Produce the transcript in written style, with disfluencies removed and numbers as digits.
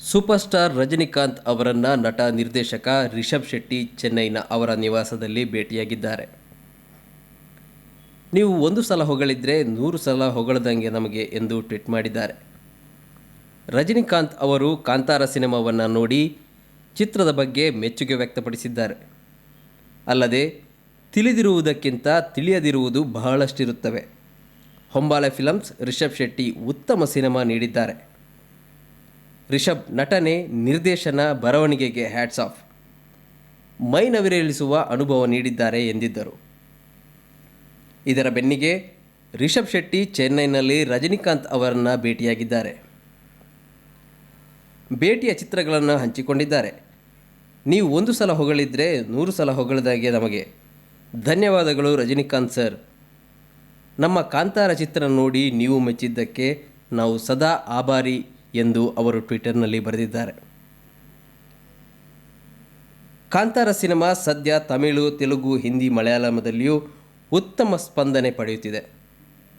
Super star Rajinikanth ಅವರನ್ನ ನಟ ನಿರ್ದೇಶಕ ರಿಷಬ್ ಶೆಟ್ಟಿ ಚೆನ್ನೈನ ಅವರ ನಿವಾಸದಲ್ಲಿ ಭೇಟಿಯಾಗಿದ್ದಾರೆ. ನೀವು ಒಂದು ಸಲ ಹೊಗಳಿದ್ರೆ 100 ಸಲ ಹೊಗಳದಂಗೆ ನಮಗೆ ಎಂದು ಟ್ವೀಟ್ ಮಾಡಿದ್ದಾರೆ. ರಜನಿಕಾಂತ್ ಅವರು ಕಾಂತಾರ ಸಿನಿಮಾವನ್ನು ನೋಡಿ ಚಿತ್ರದ ಬಗ್ಗೆ ಮೆಚ್ಚುಗೆ ವ್ಯಕ್ತಪಡಿಸಿದ್ದಾರೆ. ಅಲ್ಲದೆ ತಿಳಿದಿರುವುದಕ್ಕಿಂತ ತಿಳಿಯದಿರುವುದು ಬಹಳಷ್ಟಿರುತ್ತವೆ. ಹೊಂಬಾಳೆ ಫಿಲಮ್ಸ್ ರಿಷಬ್ ಶೆಟ್ಟಿ ಉತ್ತಮ ಸಿನಿಮಾ ನೀಡಿದ್ದಾರೆ. ರಿಷಬ್ ನಟನೆ, ನಿರ್ದೇಶನ, ಬರವಣಿಗೆಗೆ ಹ್ಯಾಟ್ಸ್ ಆಫ್. ಮೈ ನವಿರೇಳಿಸುವ ಅನುಭವ ನೀಡಿದ್ದಾರೆ ಎಂದಿದ್ದರು. ಇದರ ಬೆನ್ನಿಗೆ ರಿಷಬ್ ಶೆಟ್ಟಿ ಚೆನ್ನೈನಲ್ಲಿ ರಜನಿಕಾಂತ್ ಅವರನ್ನು ಭೇಟಿಯಾಗಿದ್ದಾರೆ. ಭೇಟಿಯ ಚಿತ್ರಗಳನ್ನು ಹಂಚಿಕೊಂಡಿದ್ದಾರೆ. ನೀವು ಒಂದು ಸಲ ಹೊಗಳಿದ್ರೆ 100 ಸಲ ಹೊಗಳದಾಗೆ ನಮಗೆ. ಧನ್ಯವಾದಗಳು ರಜನಿಕಾಂತ್ ಸರ್. ನಮ್ಮ ಕಾಂತಾರ ಚಿತ್ರ ನೋಡಿ ನೀವು ಮೆಚ್ಚಿದ್ದಕ್ಕೆ ನಾವು ಸದಾ ಆಭಾರಿ ಎಂದು ಅವರು ಟ್ವಿಟರ್ನಲ್ಲಿ ಬರೆದಿದ್ದಾರೆ. ಕಾಂತಾರ ಸಿನಿಮಾ ಸದ್ಯ ತಮಿಳು, ತೆಲುಗು, ಹಿಂದಿ, ಮಲಯಾಳಂದಲ್ಲಿಯೂ ಉತ್ತಮ ಸ್ಪಂದನೆ ಪಡೆಯುತ್ತಿದೆ.